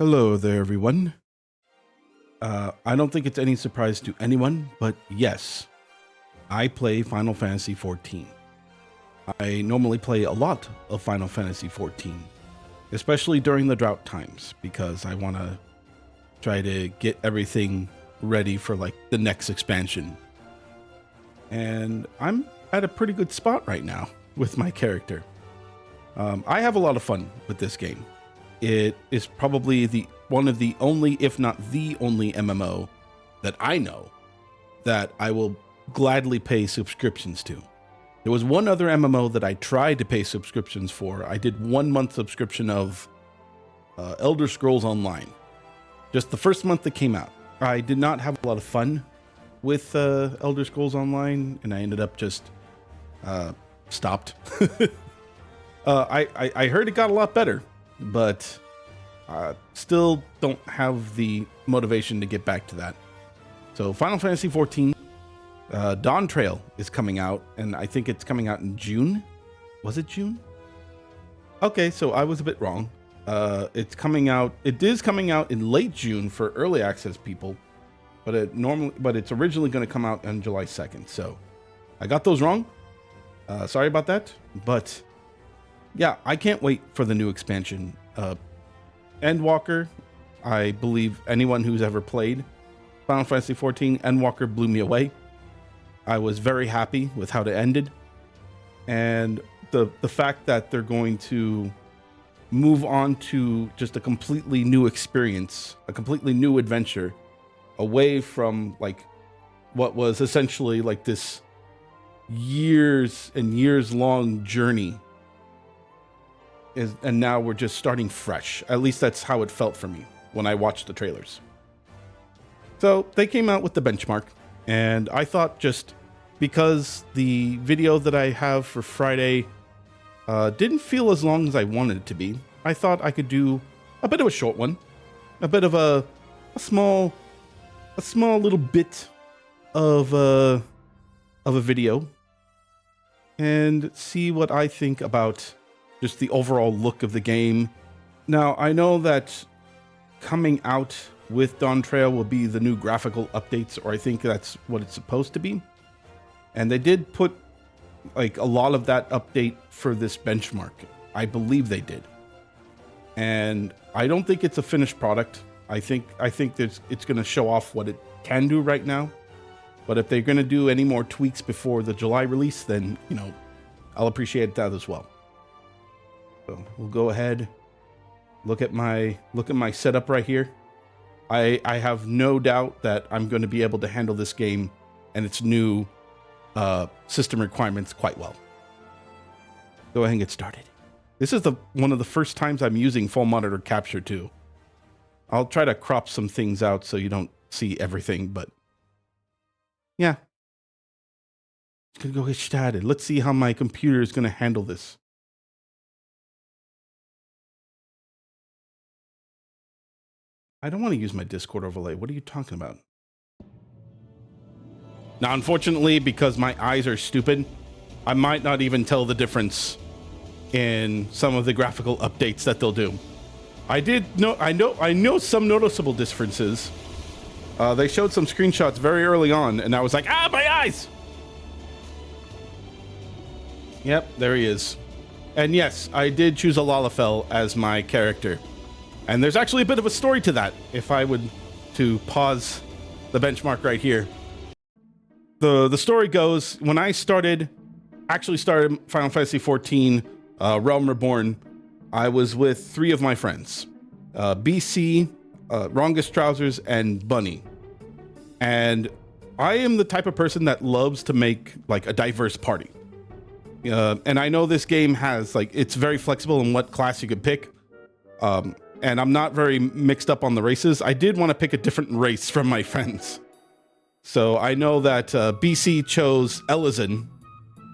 Hello there, everyone. I don't think it's any surprise to anyone, but yes, I play Final Fantasy XIV. I normally play a lot of Final Fantasy XIV, especially during the drought times, because I want to try to get everything ready for like the next expansion. And I'm at a pretty good spot right now with my character. I have a lot of fun with this game. It is probably one of the only, if not the only MMO that I know that I will gladly pay subscriptions to. There was one other MMO that I tried to pay subscriptions for. I did 1 month subscription of Elder Scrolls Online. Just the first month that came out. I did not have a lot of fun with Elder Scrolls Online, and I ended up just stopped. I heard it got a lot better, but still don't have the motivation to get back to that. So Final Fantasy XIV, Dawntrail is coming out, and I think it's coming out in June. Was it June? Okay, so I was a bit wrong. It's coming out. It is coming out in late June for early access people, but it's originally going to come out on July 2nd. So I got those wrong. Sorry about that, but yeah, I can't wait for the new expansion. Endwalker, I believe anyone who's ever played Final Fantasy XIV, Endwalker blew me away. I was very happy with how it ended. And the fact that they're going to move on to just a completely new experience, a completely new adventure, away from like what was essentially like this years and years long journey. And now we're just starting fresh. At least that's how it felt for me when I watched the trailers. So they came out with the benchmark, and I thought, just because the video that I have for Friday didn't feel as long as I wanted it to be, I thought I could do a bit of a short one, a bit of a small little bit of a video, and see what I think about just the overall look of the game. Now, I know that coming out with Dawntrail will be the new graphical updates, or I think that's what it's supposed to be. And they did put like a lot of that update for this benchmark. I believe they did. And I don't think it's a finished product. I think it's going to show off what it can do right now. But if they're going to do any more tweaks before the July release, then, you know, I'll appreciate that as well. So we'll go ahead, look at my setup right here. I have no doubt that I'm going to be able to handle this game and its new system requirements quite well. Go ahead and get started. This is one of the first times I'm using full monitor capture too. I'll try to crop some things out so you don't see everything, but yeah. Just gonna go get started. Let's see how my computer is going to handle this. I don't want to use my Discord overlay. What are you talking about? Now, unfortunately, because my eyes are stupid, I might not even tell the difference in some of the graphical updates that they'll do. I know some noticeable differences. They showed some screenshots very early on, and I was like, my eyes! Yep, there he is. And yes, I did choose a Lalafell as my character. And there's actually a bit of a story to that, if I would to pause the benchmark right here. The story goes, when I started Final Fantasy XIV Realm Reborn, I was with 3 of my friends, BC, Rongus Trousers, and Bunny. And I am the type of person that loves to make like a diverse party. And I know this game has it's very flexible in what class you could pick. And I'm not very mixed up on the races. I did want to pick a different race from my friends. So I know that BC chose Elizin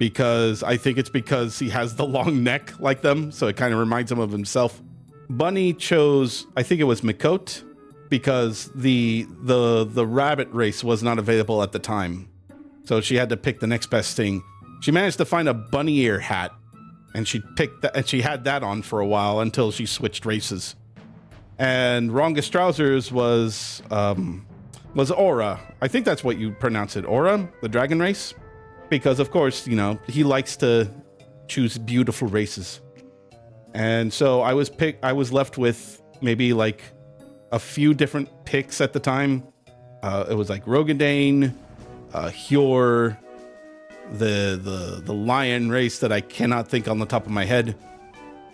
because I think it's because he has the long neck like them, so it kind of reminds him of himself. Bunny chose, I think it was Mikote, because the rabbit race was not available at the time. So she had to pick the next best thing. She managed to find a bunny ear hat, and she picked that, and she had that on for a while until she switched races. and Longest Trousers was Aura. I think that's what you pronounce it, Aura, the dragon race, because of course, you know, he likes to choose beautiful races. And so I was left with maybe like a few different picks at the time. It was like Rogadane, Hjor, the lion race that I cannot think on the top of my head.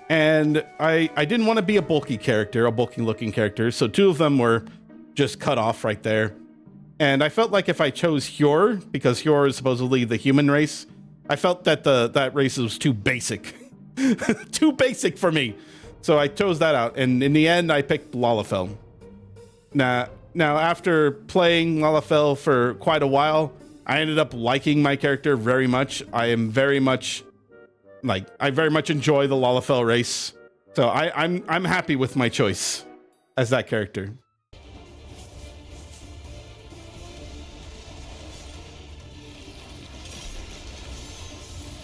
And I didn't want to be a bulky looking character. So two of them were just cut off right there. And I felt like if I chose Hjor, because Hjor is supposedly the human race, I felt that that race was too basic. Too basic for me. So I chose that out. And in the end, I picked Lalafell. Now after playing Lalafell for quite a while, I ended up liking my character very much. I very much enjoy the Lalafell race. So I'm happy with my choice as that character.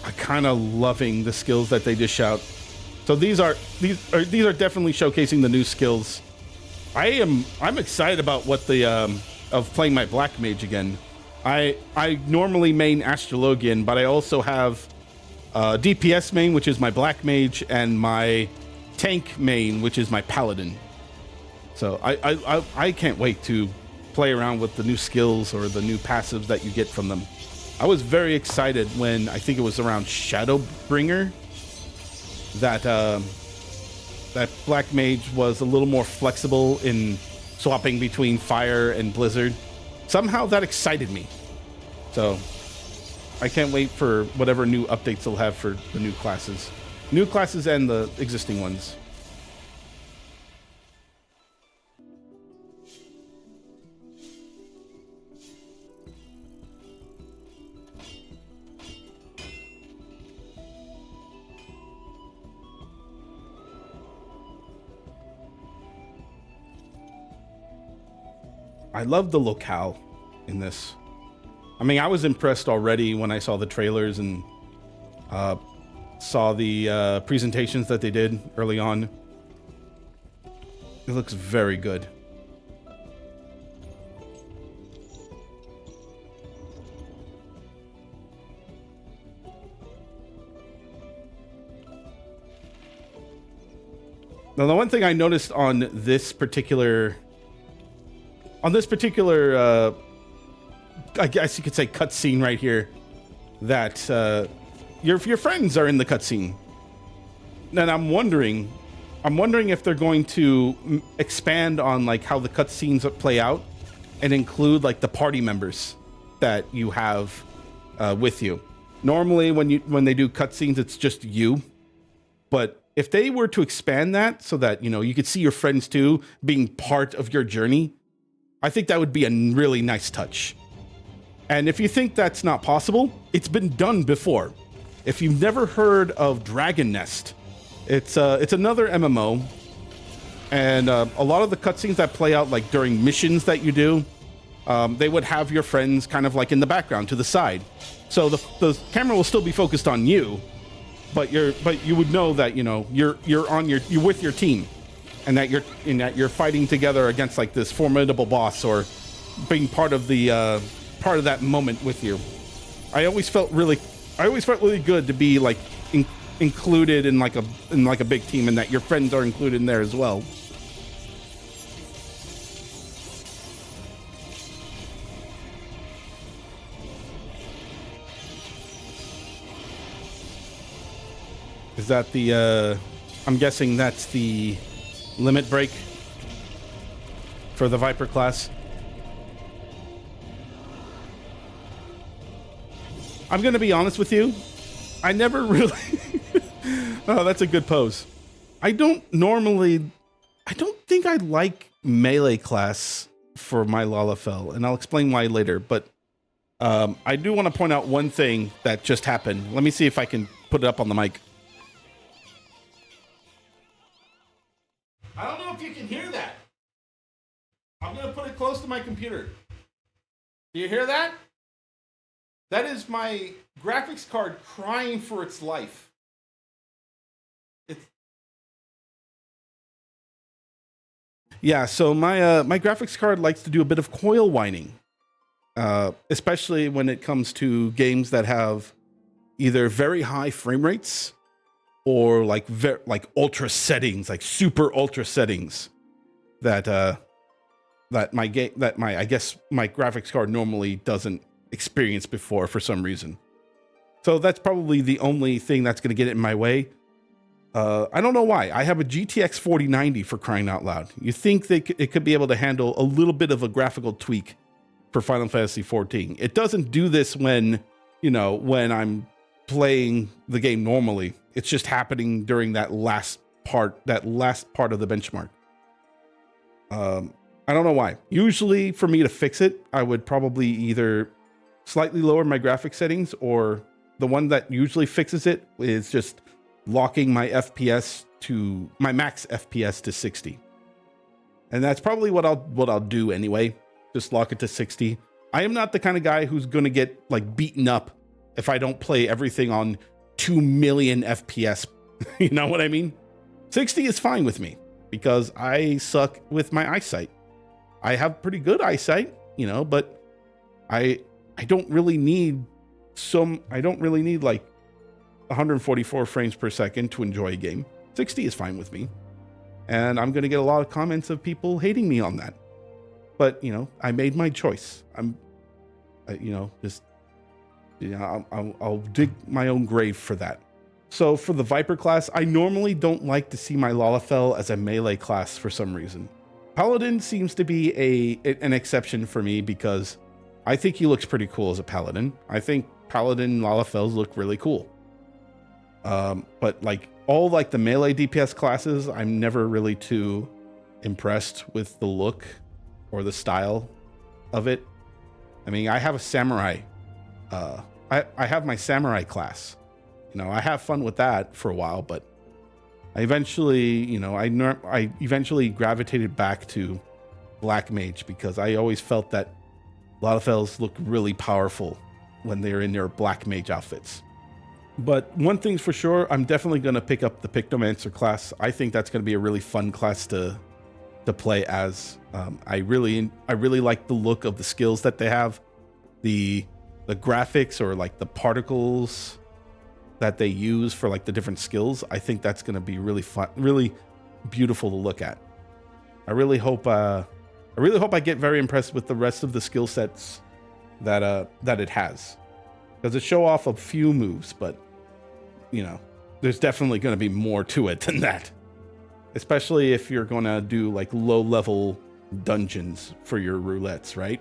I'm kind of loving the skills that they dish out. So these are definitely showcasing the new skills. I'm excited about what the of playing my black mage again. I normally main Astrologian, but I also have DPS main, which is my black mage, and my tank main, which is my paladin. So I can't wait to play around with the new skills or the new passives that you get from them. I was very excited when I think it was around Shadowbringer that that black mage was a little more flexible in swapping between fire and blizzard. Somehow that excited me. So I can't wait for whatever new updates they'll have for the new classes and the existing ones. I love the locale in this. I mean, I was impressed already when I saw the trailers and saw the presentations that they did early on. It looks very good. Now, the one thing I noticed on this particular I guess you could say cutscene right here, that your friends are in the cutscene. And I'm wondering if they're going to expand on like how the cutscenes play out and include like the party members that you have with you. Normally when they do cutscenes, it's just you. But if they were to expand that so that, you know, you could see your friends too being part of your journey, I think that would be a really nice touch. And if you think that's not possible, it's been done before. If you've never heard of Dragon Nest, it's another MMO, and a lot of the cutscenes that play out like during missions that you do, they would have your friends kind of like in the background to the side, so the camera will still be focused on you, but you would know that, you know, you're with your team, and that you're fighting together against like this formidable boss, or being part of that moment with you. I always felt really good to be like included in like a big team, and that your friends are included in there as well. Is that the I'm guessing that's the limit break for the Viper class. I'm gonna be honest with you, I never really oh, that's a good pose. I don't think I like melee class for my Lalafell, and I'll explain why later, but I do want to point out one thing that just happened. Let me see if I can put it up on the mic. I don't know if you can hear that. I'm going to put it close to my computer. Do you hear that? That is my graphics card crying for its life. Yeah, so my graphics card likes to do a bit of coil whining, especially when it comes to games that have either very high frame rates or like ultra settings, like super ultra settings that I guess my graphics card normally doesn't experience before for some reason. So that's probably the only thing that's going to get it in my way. I don't know why. I have a GTX 4090 for crying out loud. You think it could be able to handle a little bit of a graphical tweak for Final Fantasy XIV. It doesn't do this when I'm playing the game normally. It's just happening during that last part of the benchmark. I don't know why. Usually for me to fix it, I would probably either slightly lower my graphics settings, or the one that usually fixes it is just locking my FPS to my max FPS to 60. And that's probably what I'll do anyway. Just lock it to 60. I am not the kind of guy who's going to get like beaten up if I don't play everything on 2 million FPS. You know what I mean? 60 is fine with me because I suck with my eyesight. I have pretty good eyesight, but I don't really need like 144 frames per second to enjoy a game. 60 is fine with me. And I'm going to get a lot of comments of people hating me on that. But, I made my choice. I'll dig my own grave for that. So for the Viper class, I normally don't like to see my Lalafell as a melee class for some reason. Paladin seems to be an exception for me because I think he looks pretty cool as a Paladin. I think Paladin Lalafells look really cool. But like all like the melee DPS classes, I'm never really too impressed with the look or the style of it. I mean, I have a samurai. I have my samurai class. I have fun with that for a while, but I eventually, I eventually gravitated back to Black Mage because I always felt that Lalafells look really powerful when they're in their Black Mage outfits. But one thing's for sure, I'm definitely going to pick up the Pictomancer class. I think that's going to be a really fun class to play as. I really like the look of the skills that they have, the graphics or like the particles that they use for like the different skills. I think that's going to be really fun, really beautiful to look at. I really hope I get very impressed with the rest of the skill sets that it has, because it show off a few moves, but there's definitely going to be more to it than that, especially if you're going to do like low level dungeons for your roulettes, right?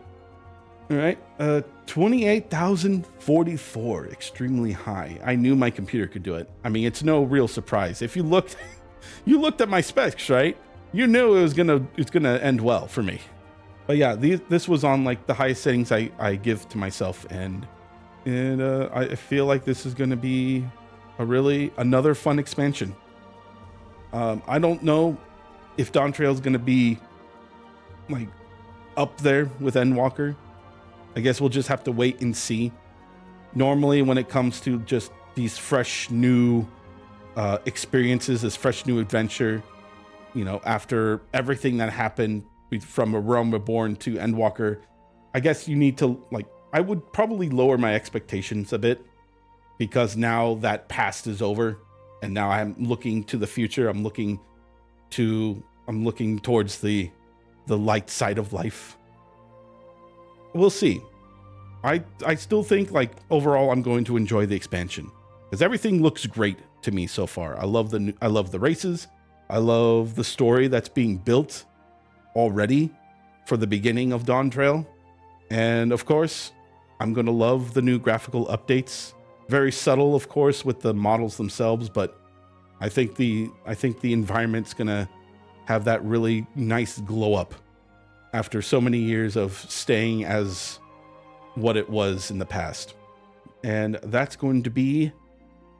All right, 28,044, extremely high. I knew my computer could do it. I mean, it's no real surprise. If you looked at my specs, right? You knew it's gonna end well for me. But yeah, this was on like the highest settings I give to myself, and I feel like this is gonna be another fun expansion. I don't know if Dawntrail is gonna be like up there with Endwalker. I guess we'll just have to wait and see. Normally, when it comes to just these fresh new experiences, this fresh new adventure, after everything that happened from A Realm Reborn to Endwalker, I guess you need to I would probably lower my expectations a bit, because now that past is over and now I'm looking to the future. I'm looking towards the light side of life. We'll see. I still think overall I'm going to enjoy the expansion because everything looks great to me so far. I love the races. I love the story that's being built already for the beginning of Dawntrail. And of course, I'm going to love the new graphical updates. Very subtle, of course, with the models themselves, but I think the environment's going to have that really nice glow up after so many years of staying as what it was in the past. And that's going to be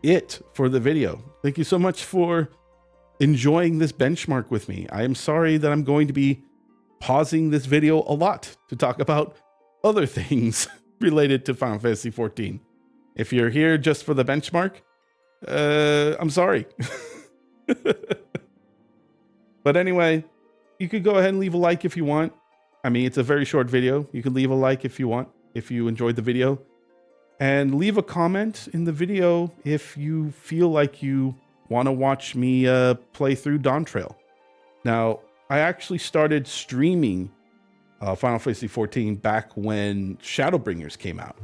it for the video. Thank you so much for enjoying this benchmark with me. I am sorry that I'm going to be pausing this video a lot to talk about other things related to Final Fantasy XIV. If you're here just for the benchmark, I'm sorry. But anyway, you could go ahead and leave a like if you want. I mean, it's a very short video. You can leave a like if you want, if you enjoyed the video. And leave a comment in the video if you feel like you want to watch me play through Dawntrail. Now, I actually started streaming Final Fantasy XIV back when Shadowbringers came out.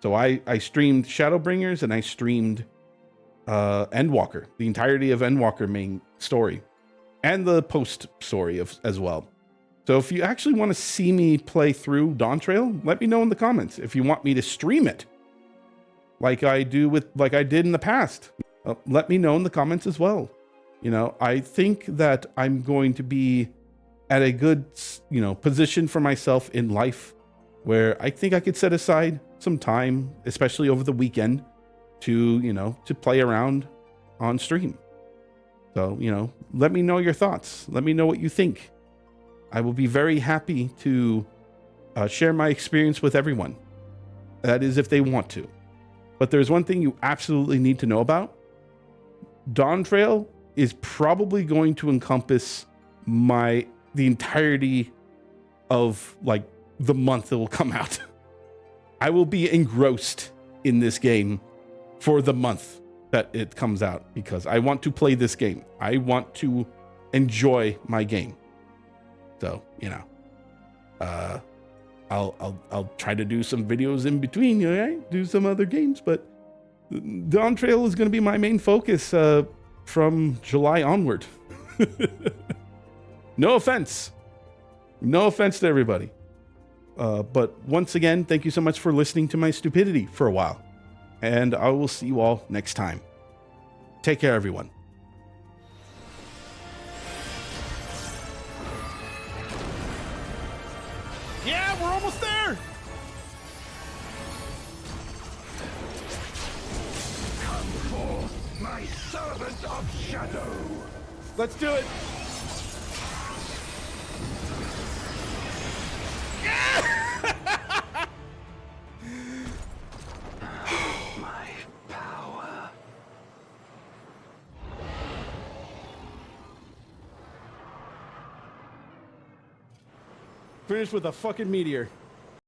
So I streamed Shadowbringers and I streamed Endwalker, the entirety of Endwalker main story, and the post story as well. So if you actually want to see me play through Dawntrail, let me know in the comments. If you want me to stream it, like I did in the past, let me know in the comments as well. You know, I think that I'm going to be at a good, position for myself in life where I think I could set aside some time, especially over the weekend, to play around on stream. So, let me know your thoughts. Let me know what you think. I will be very happy to share my experience with everyone. That is, if they want to. But there's one thing you absolutely need to know about. Dawntrail is probably going to encompass the entirety of the month it will come out. I will be engrossed in this game for the month that it comes out because I want to play this game. I want to enjoy my game. So, I'll try to do some videos in between, right? Do some other games, but Dawntrail is going to be my main focus from July onward. No offense to everybody. But once again, thank you so much for listening to my stupidity for a while. And I will see you all next time. Take care, everyone. Yeah, we're almost there! Come forth, my servant of shadow! Let's do it! My power. Finished with a fucking meteor.